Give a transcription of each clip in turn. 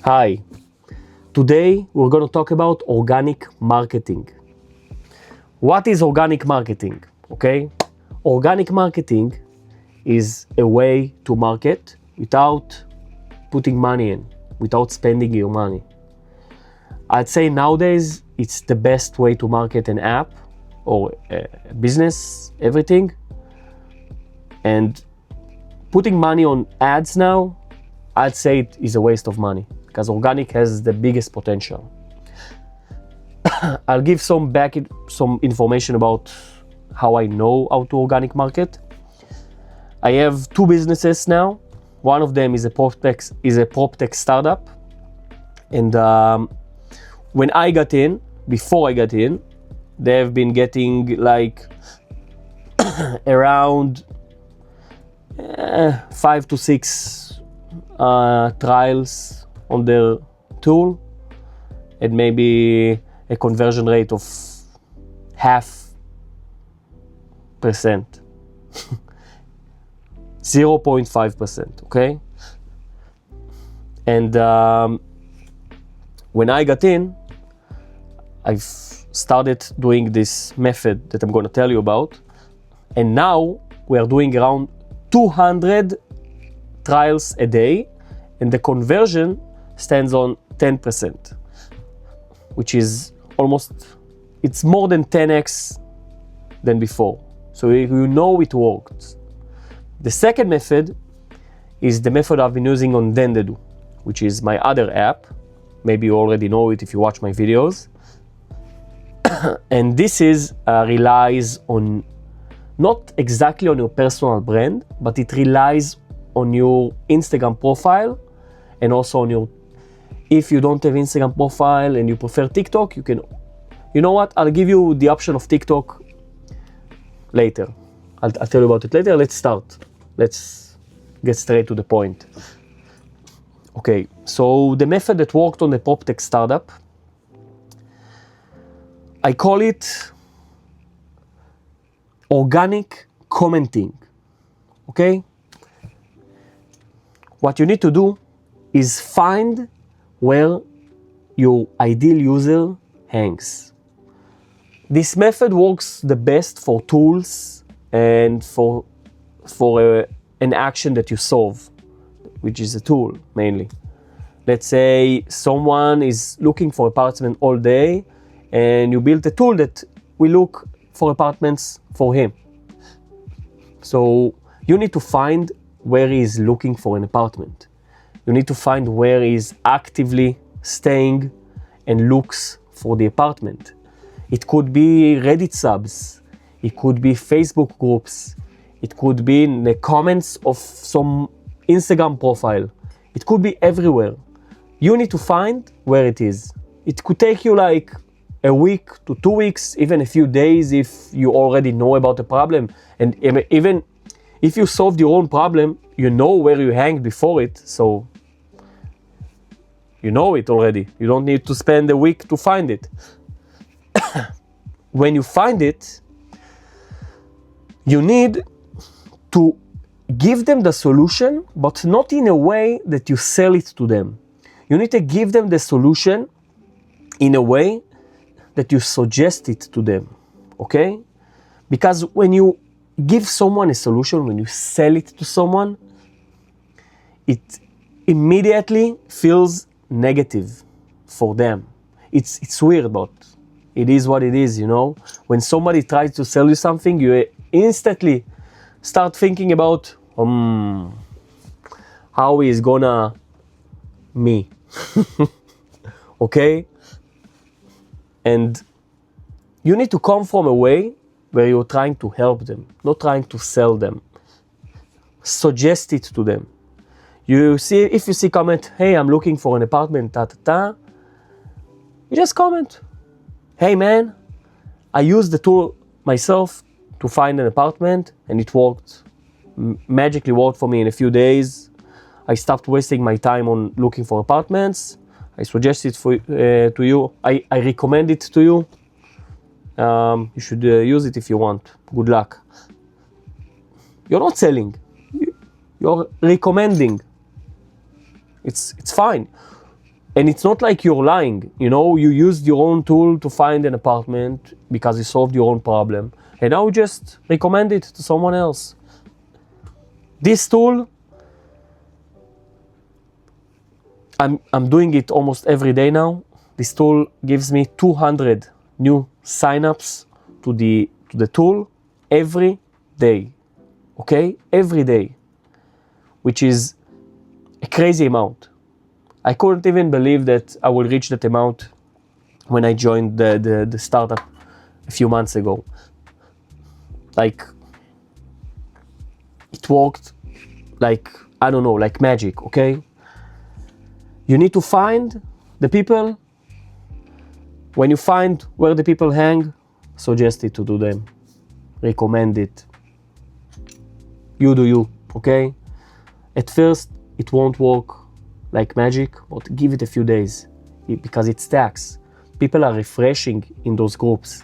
Hi, today we're going to talk about organic marketing. What is organic marketing? Okay, organic marketing is a way to market without putting money in, without spending your money. I'd say nowadays it's the best way to market an app or a business, everything. And putting money on ads now, I'd say it is a waste of money because organic has the biggest potential. I'll give some information about how I know how to organic market. I have two businesses now. One of them is a proptech startup, and before I got in, they have been getting like around 5 to 6 trials on their tool, and maybe a conversion rate of 0.5%, 0.5%, okay? And when I got in, I've started doing this method that I'm going to tell you about, and now we are doing around 200 trials a day, and the conversion stands on 10%, which is it's more than 10x than before. So you know it worked. The second method is the method I've been using on Dendedo, which is my other app. Maybe you already know it if you watch my videos. And this relies on not exactly on your personal brand, but it relies on your Instagram profile, and also on your, if you don't have Instagram profile and you prefer TikTok, you know what, I'll give you the option of TikTok later. I'll tell you about it later. Let's start. Let's get straight to the point. Okay, so the method that worked on the proptech startup, I call it organic commenting, okay? What you need to do is find where your ideal user hangs. This method works the best for tools and for an action that you solve, which is a tool mainly. Let's say someone is looking for apartment all day, and you build a tool that will look for apartments for him. So you need to find where he is looking for an apartment. You need to find where he is actively staying and looks for the apartment. It could be Reddit subs, it could be Facebook groups, it could be in the comments of some Instagram profile. It could be everywhere. You need to find where it is. It could take you like a week to 2 weeks, even a few days if you already know about the problem. And even if you solved your own problem, you know where you hang before it, so you know it already. You don't need to spend a week to find it. When you find it, you need to give them the solution, but not in a way that you sell it to them. You need to give them the solution in a way that you suggest it to them, okay? Because when you give someone a solution, when you sell it to someone, it immediately feels negative for them. It's weird, but it is what it is, you know? When somebody tries to sell you something, you instantly start thinking about, how he is gonna me, okay? And you need to come from a way where you're trying to help them, not trying to sell them. Suggest it to them. If you see comment, hey, I'm looking for an apartment, you just comment, hey man, I used the tool myself to find an apartment and it worked, magically worked for me in a few days. I stopped wasting my time on looking for apartments. I suggest it to you. I recommend it to you. You should use it if you want. Good luck. You're not selling. You're recommending. It's fine. And it's not like you're lying, you know, you used your own tool to find an apartment because you solved your own problem, and now you just recommend it to someone else. This tool, I'm doing it almost every day now. This tool gives me 200 new signups to the tool every day, okay? Every day, which is a crazy amount. I couldn't even believe that I will reach that amount when I joined the startup a few months ago. Like, it worked like, I don't know, like magic, okay? You need to find the people. When you find where the people hang, suggest it to them. Recommend it. You do you, okay? At first, it won't work like magic, but give it a few days because it stacks. People are refreshing in those groups.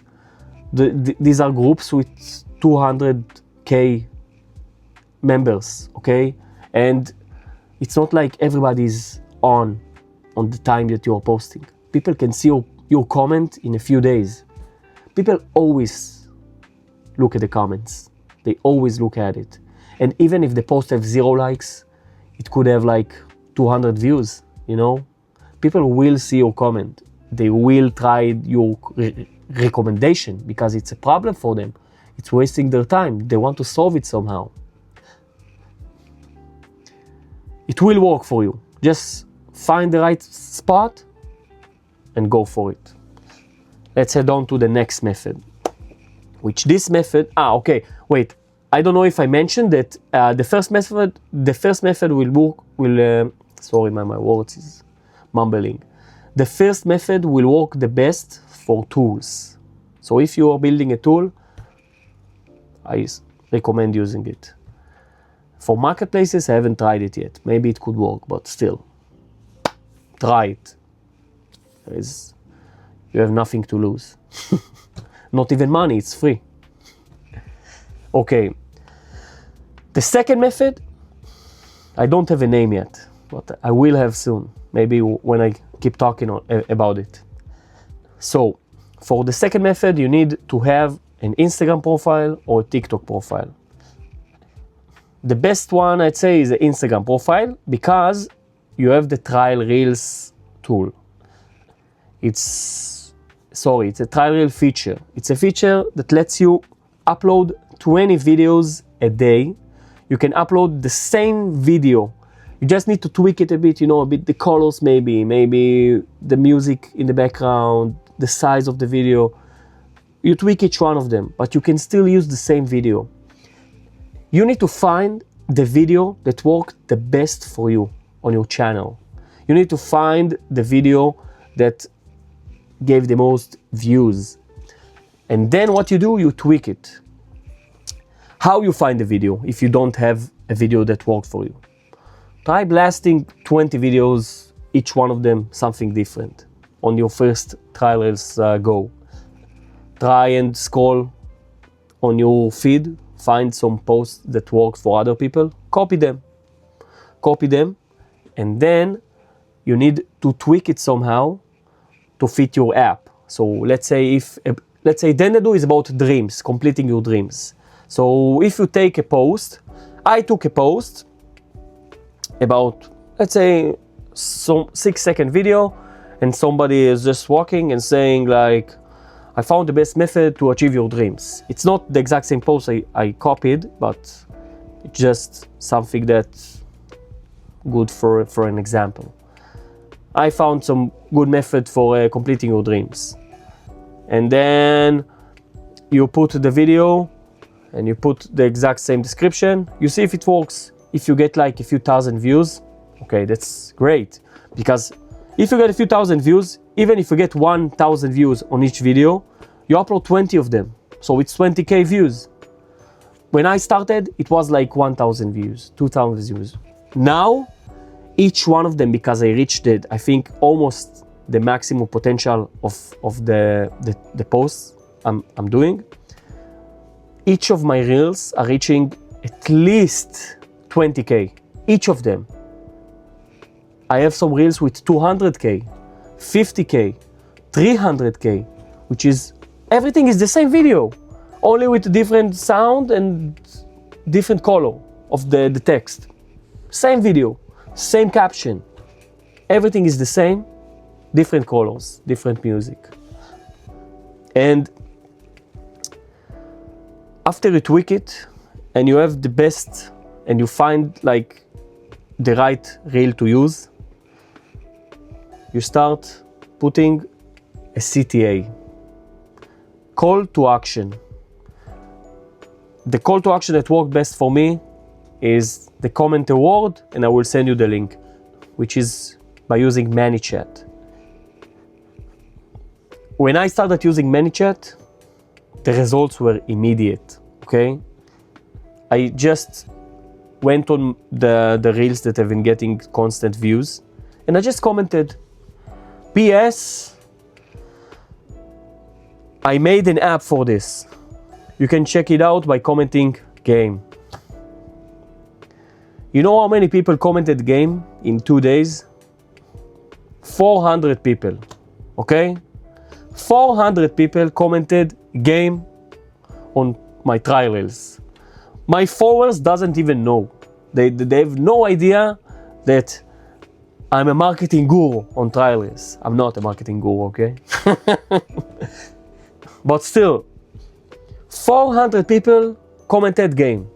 These are groups with 200K members, okay? And it's not like everybody's on the time that you're posting. People can see your comment in a few days. People always look at the comments. They always look at it. And even if the post have 0 likes, it could have like 200 views, you know? People will see your comment. They will try your recommendation because it's a problem for them. It's wasting their time. They want to solve it somehow. It will work for you. Just find the right spot and go for it. Let's head on to the next method, which this method, okay, wait. I don't know if I mentioned that the first method sorry, my words is mumbling. The first method will work the best for tools. So if you are building a tool, I recommend using it. For marketplaces, I haven't tried it yet. Maybe it could work, but still, try it. You have nothing to lose. Not even money, it's free. Okay. The second method, I don't have a name yet, but I will have soon. Maybe when I keep talking about it. So, for the second method, you need to have an Instagram profile or a TikTok profile. The best one, I'd say, is the Instagram profile because you have the trial reels tool. It's a trial reel feature. It's a feature that lets you upload 20 videos a day. You can upload the same video. You just need to tweak it a bit, a bit the colors maybe the music in the background, the size of the video. You tweak each one of them, but you can still use the same video. You need to find the video that worked the best for you on your channel. You need to find the video that gave the most views. And then what you do, you tweak it. How you find the video if you don't have a video that worked for you? Try blasting 20 videos, each one of them something different, on your first trials go. Try and scroll on your feed, find some posts that work for other people, copy them, and then you need to tweak it somehow to fit your app. So let's say Dendedo is about dreams, completing your dreams. So if you take a post, I took a post about, let's say, some 6-second video, and somebody is just walking and saying like, I found the best method to achieve your dreams. It's not the exact same post I copied, but it's just something that's good for an example. I found some good method for completing your dreams. And then you put the video and you put the exact same description. You see if it works. If you get like a few thousand views, okay, that's great. Because if you get a few thousand views, even if you get 1,000 views on each video, you upload 20 of them. So it's 20K views. When I started, it was like 1,000 views, 2,000 views. Now, each one of them, because I reached it, I think almost the maximum potential of the posts I'm doing, each of my reels are reaching at least 20K, each of them. I have some reels with 200K, 50K, 300K, which is, everything is the same video, only with different sound and different color of the text. Same video, same caption. Everything is the same, different colors, different music. And after you tweak it and you have the best and you find like the right reel to use, you start putting a CTA, call to action. The call to action that worked best for me is the comment award, and I will send you the link, which is by using ManyChat. When I started using ManyChat, the results were immediate, okay? I just went on the reels that have been getting constant views, and I just commented, PS, I made an app for this. You can check it out by commenting game. You know how many people commented game in 2 days? 400 people, okay? 400 people commented game on my trial reels. My followers doesn't even know. They have no idea that I'm a marketing guru on trial reels. I'm not a marketing guru, okay? But still, 400 people commented game.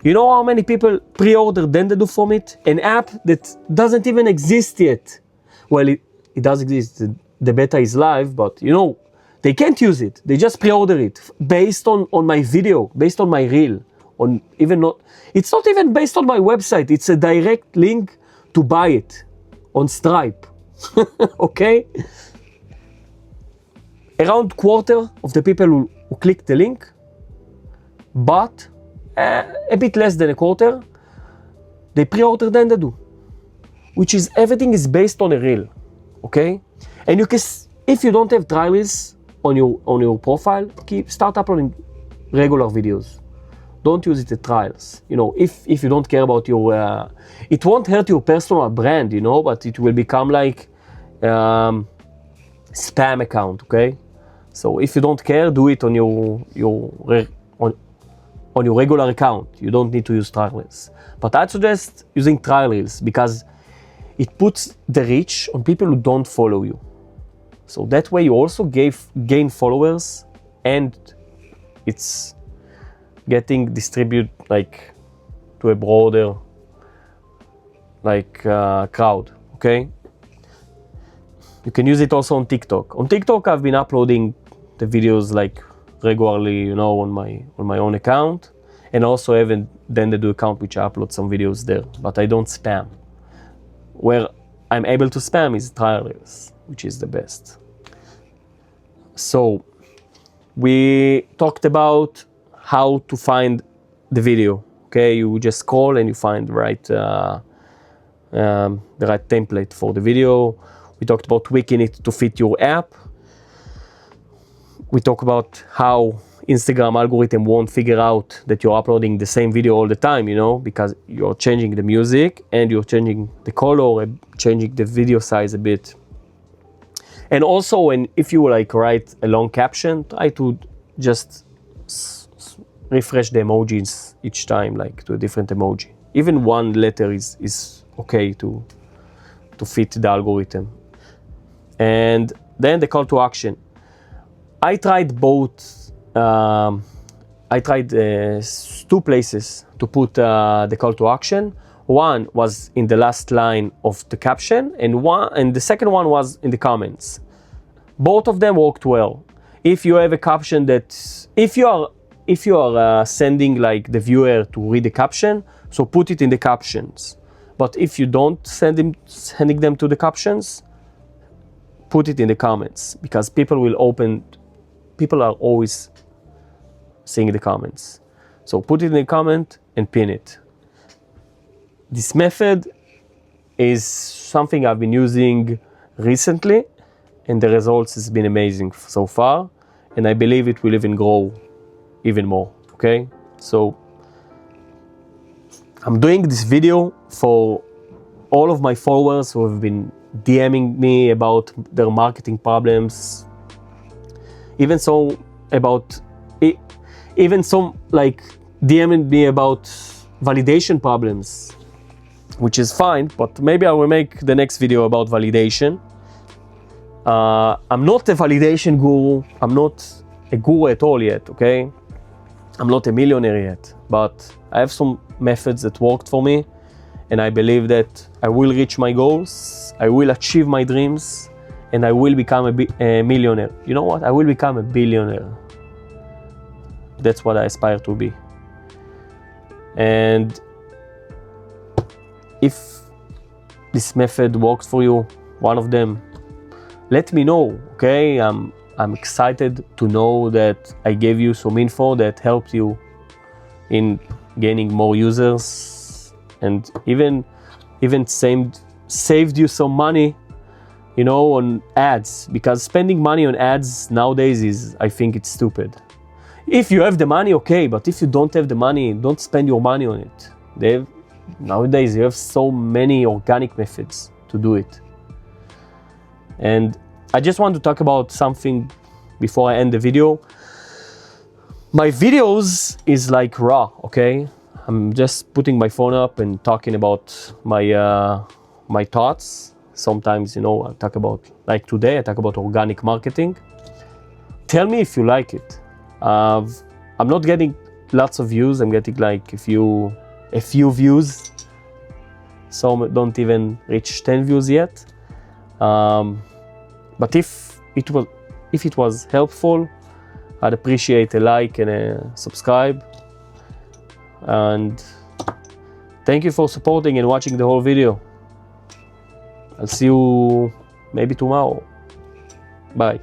You know how many people pre-ordered Dendedo from it? An app that doesn't even exist yet. Well, it does exist. The beta is live, but you know, they can't use it. They just pre-order it based on my video, based on my reel. It's not even based on my website. It's a direct link to buy it on Stripe. Okay? Around quarter of the people who click the link, but a bit less than a quarter, they pre-order Dendedo, which is everything is based on a reel, okay? And you can, if you don't have trial reels on your profile, start uploading regular videos. Don't use it at trials. You know, if you don't care about your, it won't hurt your personal brand, you know, but it will become like spam account, okay? So if you don't care, do it on your regular account. You don't need to use trial reels. But I'd suggest using trial reels because it puts the reach on people who don't follow you. So that way you also gain followers, and it's getting distributed like to a broader like crowd, okay? You can use it also on TikTok. On TikTok, I've been uploading the videos like regularly, you know, on my own account, and also have a Dendedo account which I upload some videos there, but I don't spam. Where I'm able to spam is trial reels, which is the best. So we talked about how to find the video. Okay, you just scroll and you find the right template for the video. We talked about tweaking it to fit your app. We talked about how Instagram algorithm won't figure out that you're uploading the same video all the time, you know, because you're changing the music and you're changing the color and changing the video size a bit. And also, if you like write a long caption, try to just refresh the emojis each time, like to a different emoji. Even one letter is okay to fit the algorithm. And then the call to action. I tried both. I tried 2 places to put the call to action. One was in the last line of the caption, and the second one was in the comments. Both of them worked well. If you have a caption that, if you are sending like the viewer to read the caption, so put it in the captions. But if you don't sending them to the captions, put it in the comments, because people are always seeing the comments. So put it in the comment and pin it. This method is something I've been using recently, and the results has been amazing so far, and I believe it will even grow even more, okay? So I'm doing this video for all of my followers who have been DMing me about their marketing problems, even some like DMing me about validation problems, which is fine, but maybe I will make the next video about validation. I'm not a validation guru. I'm not a guru at all yet, okay? I'm not a millionaire yet, but I have some methods that worked for me, and I believe that I will reach my goals, I will achieve my dreams, and I will become a millionaire. You know what? I will become a billionaire. That's what I aspire to be. And if this method works for you, one of them, let me know, okay? I'm excited to know that I gave you some info that helped you in gaining more users, and even saved you some money, you know, on ads, because spending money on ads nowadays is, I think it's stupid. If you have the money, okay, but if you don't have the money, don't spend your money on it. Nowadays you have so many organic methods to do it. And I just want to talk about something before I end the video. My videos is like raw, okay? I'm just putting my phone up and talking about my thoughts. Sometimes, you know, I talk about, like today, I talk about organic marketing. Tell me if you like it. I'm not getting lots of views. I'm getting like a few views. Some don't even reach 10 views yet. But if it was helpful, I'd appreciate a like and a subscribe. And thank you for supporting and watching the whole video. I'll see you maybe tomorrow. Bye.